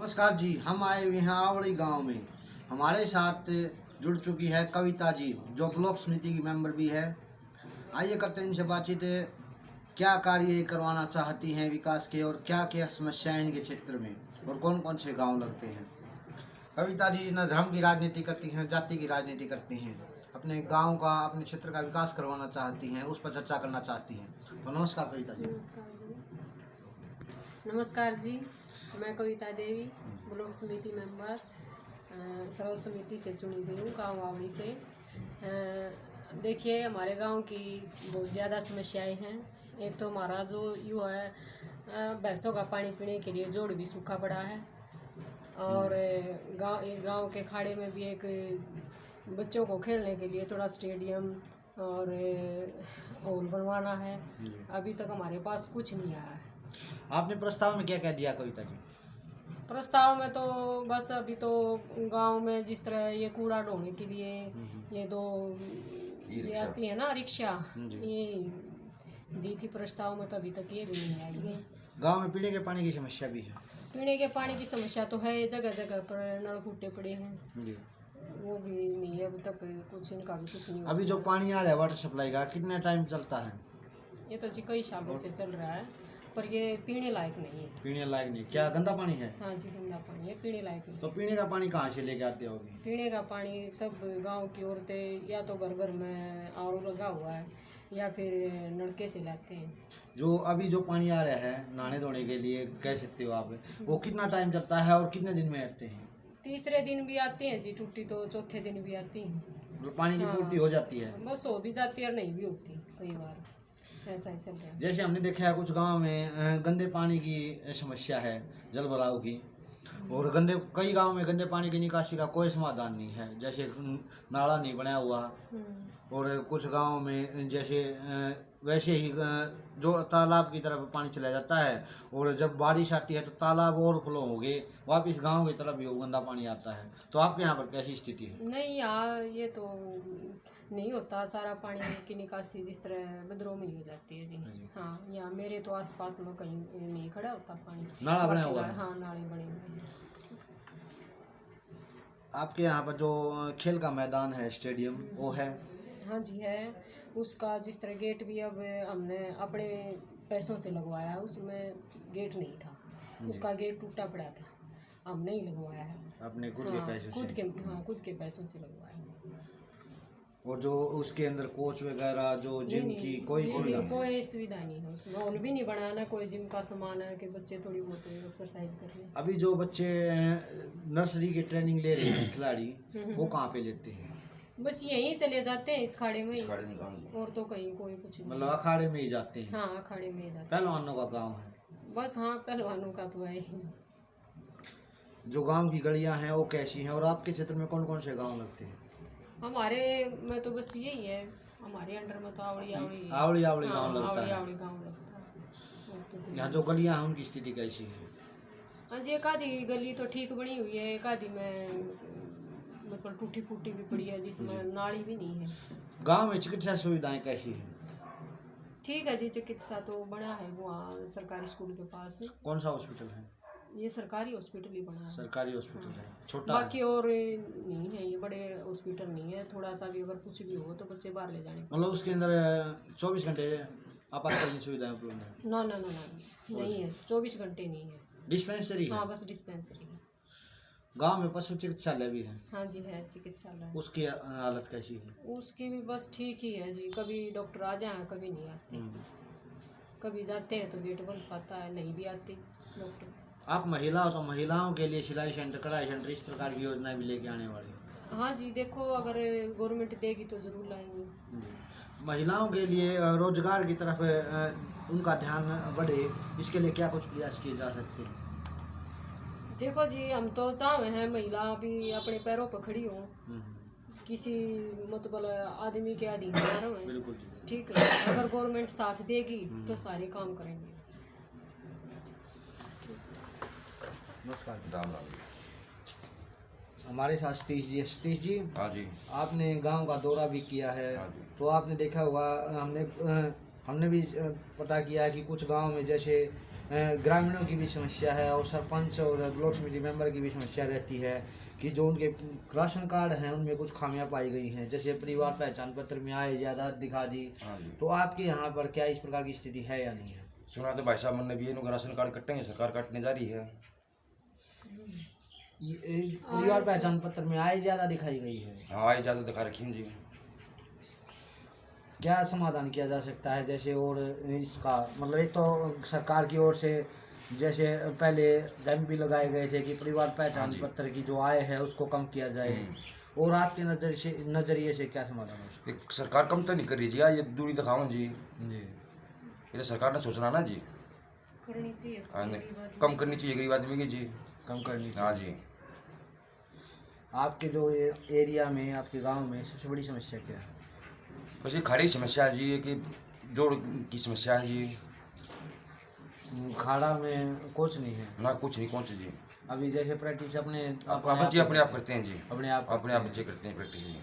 नमस्कार जी, हम आए हुए हैं आवड़ी गांव में। हमारे साथ जुड़ चुकी है कविता जी, जो ब्लॉक समिति की मेंबर भी है। आइए करते हैं इनसे बातचीत। क्या कार्य ये करवाना चाहती हैं विकास के, और क्या क्या समस्याएं इनके क्षेत्र में, और कौन कौन से गांव लगते हैं। कविता जी न धर्म की राजनीति करती हैं, जाति की राजनीति करती हैं। अपने गांव का, अपने क्षेत्र का विकास करवाना चाहती हैं, उस पर चर्चा करना चाहती हैं। तो नमस्कार कविता जी। नमस्कार जी, मैं कविता देवी, ब्लॉक समिति मेंबर, सर्व समिति से चुनी गई हूँ गाँव आवड़ी से। देखिए, हमारे गांव की बहुत ज़्यादा समस्याएं हैं। एक तो हमारा जो युवा है, भैंसों का पानी पीने के लिए जोड़ भी सूखा पड़ा है, और इस गांव के खाड़े में भी एक बच्चों को खेलने के लिए थोड़ा स्टेडियम और हॉल बनवाना है। अभी तक हमारे पास कुछ नहीं आया है। आपने प्रस्ताव में क्या क्या दिया कविता जी? प्रस्ताव में तो बस अभी तो गांव में जिस तरह ये कूड़ा ढोने के लिए ये दो ये आती है ना रिक्शा, ये दी थी प्रस्ताव में, तो अभी तक ये भी नहीं आई है। गांव में पीने के पानी की समस्या भी है। पीने के पानी की समस्या तो है, जगह जगह पर नल फूटे पड़े हैं जी। वो भी नहीं है, अभी तक कुछ इनका भी कुछ नहीं। अभी जो पानी आ रहा है वाटर सप्लाई का, कितने टाइम चलता है? ये तो जी कई सालों से चल रहा है, पर ये पीने लायक नहीं है। पीने लायक नहीं? क्या गंदा पानी है? हाँ जी, गंदा पानी है, पीने लायक नहीं। तो पीने का पानी कहाँ से लेके आते हो अभी? पीने का पानी सब गांव की औरतें या तो घर घर में आर लगा हुआ है या फिर नलके से लाते हैं। जो अभी जो पानी आ रहा है नहाने धोने के लिए, कह सकते हो आप, वो कितना टाइम चलता है और कितने दिन में आते हैं? तीसरे दिन भी आती हैं जी टूटी, तो चौथे दिन भी आती हैं। जो पानी की पूर्ति हो जाती है? बस हो भी जाती है और नहीं भी होती, कई बार ऐसा ही चल रहा है। जैसे हमने देखा है कुछ गांव में गंदे पानी की समस्या है, जल भराव की, और कई गांव में गंदे पानी की निकासी का कोई समाधान नहीं है। जैसे नाला नहीं बनाया हुआ, और कुछ गांव में जैसे वैसे ही जो तालाब की तरफ पानी चला जाता है, और जब बारिश आती है तो तालाब ओवरफ्लो हो गए, वापस गांव की तरफ भी वो गंदा पानी आता है। तो आपके यहाँ पर कैसी स्थिति है? नहीं, यहाँ ये तो नहीं होता। सारा पानी की निकासी जिस तरह बदरों में ही हो जाती है जी। हाँ, यहाँ मेरे तो आसपास में कहीं नहीं खड़ा होता पानी। नाला बना हुआ है? हाँ, नाले बने हुए हैं। आपके यहाँ पर जो खेल का मैदान है, स्टेडियम, वो है? हाँ जी है। उसका जिस तरह गेट भी अब हमने अपने पैसों से लगवाया, उसमें गेट नहीं था, उसका गेट टूटा पड़ा था, हमने ही लगवाया है अपने खुद के पैसों से? खुद के पैसों से लगवाया। और जो उसके अंदर कोच वगैरह, जो जिम की कोई सुविधा? कोई सुविधा नहीं है उसमें, हॉल भी नहीं बनाया ना कोई जिम का सामान है कि बच्चे थोड़ी बहुत एक्सरसाइज कर लें। अभी जो बच्चे नर्सरी की ट्रेनिंग ले रहे हैं खिलाड़ी, वो कहाँ पे लेते हैं? बस यहीं चले जाते हैं, इस खाड़े में ही, और तो कहीं कोई कुछ नहीं। मतलब अखाड़े में ही जाते हैं? हाँ, अखाड़े में ही जाते हैं। पहलवानों का गांव है बस। हाँ, पहलवानों का तो है ही। जो गांव की गलियां हैं वो कैसी हैं, और आपके क्षेत्र में कौन कौन से गांव लगते हैं? हमारे में तो बस यही है, हमारे अंडर में तो आवड़ी आवड़ी आवड़ी हाँ, गांव लगता आवड़ी है। आवड़ी गाँव लगता है। और तो यहाँ जो गलियां हैं उनकी स्थिति कैसी है? हाँ जी, एक आधी गली तो ठीक बनी हुई है, एक आधी में मतलब टूटी फूटी भी पड़ी है, जिसमें नाली भी नहीं है। गांव में चिकित्सा सुविधाएं कैसी हैं? ठीक है जी, चिकित्सा तो बना है वहाँ सरकारी स्कूल के पास। कौन सा हॉस्पिटल है? ये सरकारी हॉस्पिटल ही बना है। सरकारी हॉस्पिटल है, छोटा बाकी और नहीं है, ये बड़े हॉस्पिटल नहीं है। थोड़ा सा भी अगर कुछ भी हो तो बच्चे बाहर ले जाने। मतलब उसके अंदर 24 घंटे आपातकालीन सुविधाएं उपलब्ध है? ना ना ना ना, नहीं है, 24 घंटे नहीं है। डिस्पेंसरी है? हाँ, बस डिस्पेंसरी है। गांव में पशु चिकित्सालय भी है? हाँ जी है, चिकित्सालय। उसकी हालत कैसी है? उसकी भी बस ठीक ही है जी, कभी डॉक्टर आ जाए कभी नहीं आते। कभी जाते हैं तो गेट बंद पाता है, नहीं भी आती डॉक्टर। आप महिला हो, तो महिलाओं के लिए सिलाई सेंटर, कढ़ाई सेंटर, इस प्रकार की योजनाएं भी लेके आने वाली है? हाँ जी, देखो अगर गवर्नमेंट देगी तो ज़रूर लाएंगे। महिलाओं के लिए रोजगार की तरफ उनका ध्यान बढ़े, इसके लिए क्या कुछ प्रयास किए जा सकते हैं? देखो जी, हम तो चाहे हैं महिला भी अपने पैरों पर खड़ी हो, किसी मतलब आदमी के अधीन ना रहे। बिल्कुल। ठीक है, अगर गवर्नमेंट साथ देगी तो सारे काम करेंगे। नमस्कार। राम राम। हमारे साथ सतीश जी। हाँ जी। आपने गांव का दौरा भी किया है। हाँ जी। तो आपने देखा होगा, हमने भी पता किया है कि कुछ गांव में जैसे ग्रामीणों की भी समस्या है और सरपंच और ब्लॉक समिति मेंबर की भी समस्या रहती है कि जो उनके राशन कार्ड हैं उनमें कुछ खामियां पाई गई हैं, जैसे परिवार पहचान पत्र में आय ज़्यादा दिखा दी। हाँ जी। तो आपके यहाँ पर क्या इस प्रकार की स्थिति है या नहीं है? सुना तो भाई साहब मैंने भी इनका राशन कार्ड कटेंगे, सरकार काटने जा रही है। परिवार पहचान पत्र में आय ज़्यादा दिखाई गई है। हाँ आय ज़्यादा दिखा रखी है जी। क्या समाधान किया जा सकता है? जैसे और इसका मतलब एक तो सरकार की ओर से जैसे पहले डैम भी लगाए गए थे कि परिवार हाँ पहचान जी। पत्र की जो आय है उसको कम किया जाए, और आपके नजरिए से क्या समाधान हो सकता एक सरकार कम तो नहीं कर रही जी, ये दूरी दिखाओ जी। है? जी, ये तो सरकार ने सोचना ना जी। करनी चाहिए हाँ, नहीं, गरीब आदमी। कम करनी चाहिए गरीब आदमी की जी। कम करनी हाँ चाहिए। जी। आपके जो एरिया में, आपके गांव में सबसे बड़ी समस्या क्या है? बस ये खाड़ी की समस्या है जी, ये कि जोड़ की समस्या है जी। खाड़ा में कुछ नहीं है ना कुछ नहीं, कौन सी जी। अभी, जैसे प्रैक्टिस अपने बच्चे अपने आप करते हैं जी। अपने आप बच्चे करते हैं प्रैक्टिस जी।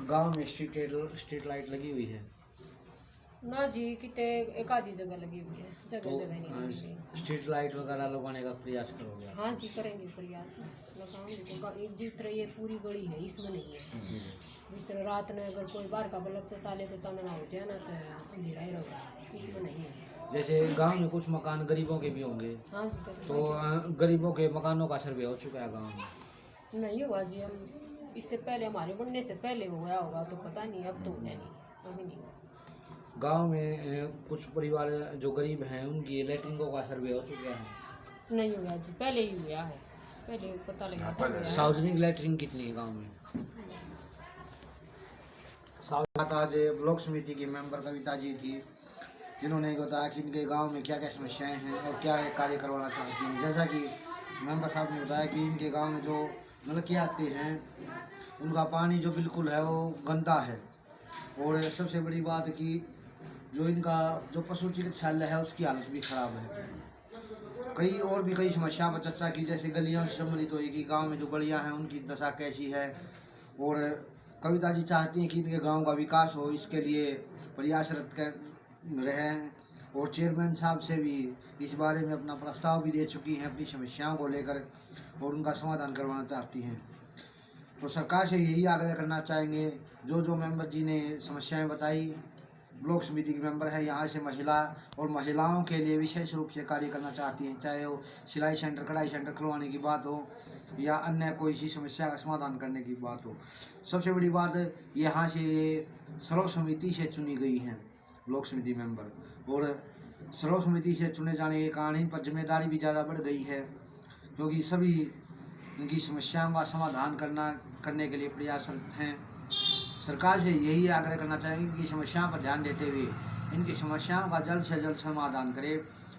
गांव में स्ट्रीट लाइट लगी हुई है ना जी, कितने एक आधी जगह लगी हुई है, जगह तो जगह नहीं लगी हुई। स्ट्रीट लाइट वगैरह लगाने का प्रयास करोगे आप? हाँ जी, करेंगे प्रयास, लगाएंगे। तो एक जिस तरह ये पूरी गली है इसमें नहीं है, जिस तरह रात में अगर कोई बाहर का बल्ब चसा ले तो चांदना हो जाए ना, तो अंधेरा ही रहेगा, इसमें नहीं है। जैसे गांव में कुछ मकान गरीबों के भी होंगे, हाँ जी, करेंगे। तो गरीबों के मकानों का सर्वे हो चुका है गांव में? नहीं हुआ जी, हम इससे पहले हमारे बनने से पहले हुआ होगा तो पता नहीं, अब तो है नहीं, अभी नहीं हुआ। गांव में कुछ परिवार जो गरीब हैं उनकी लैट्रिनों का सर्वे हो चुका है? नहीं हुआ जी, पहले ही हुआ है, पहले पता लगा था पहले। हुआ है। सार्वजनिक लैट्रिन कितनी है गांव में? आज ब्लॉक समिति की मेंबर कविता जी थी, जिन्होंने बताया कि इनके गांव में क्या क्या समस्याएं हैं और क्या कार्य करवाना चाहती हैं। जैसा कि मेंबर साहब ने बताया कि इनके गांव में जो नलके आते हैं उनका पानी जो बिल्कुल है वो गंदा है, और सबसे बड़ी बात कि जो इनका जो पशु चिकित्सालय है उसकी हालत भी ख़राब है। कई समस्या पर चर्चा की, जैसे गलियों से संबंधित हुई कि गांव में जो गलियां हैं उनकी दशा कैसी है, और कविता जी चाहती हैं कि इनके गांव का विकास हो, इसके लिए प्रयासरत रहें, और चेयरमैन साहब से भी इस बारे में अपना प्रस्ताव भी दे चुकी हैं अपनी समस्याओं को लेकर, और उनका समाधान करवाना चाहती हैं। तो सरकार से यही आग्रह करना चाहेंगे, जो मेंबर जी ने समस्याएं बताई, ब्लॉक समिति के मेंबर है यहाँ से महिला और महिलाओं के लिए विशेष रूप से कार्य करना चाहती हैं, चाहे वो सिलाई सेंटर, कढ़ाई सेंटर खुलवाने की बात हो या अन्य कोई सी समस्या का समाधान करने की बात हो। सबसे बड़ी बात यहाँ से ये सर्व समिति से चुनी गई हैं ब्लॉक समिति मेंबर, और सर्व समिति से चुने जाने के कारण इन पर जिम्मेदारी भी ज़्यादा बढ़ गई है, क्योंकि सभी इनकी समस्याओं का समाधान करने के लिए प्रयासरत हैं। सरकार से यही आग्रह करना चाहेंगे कि समस्याओं पर ध्यान देते हुए इनकी समस्याओं का जल्द से जल्द समाधान करे।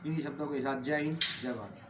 इन्हीं शब्दों के साथ जय हिंद, जय भारत।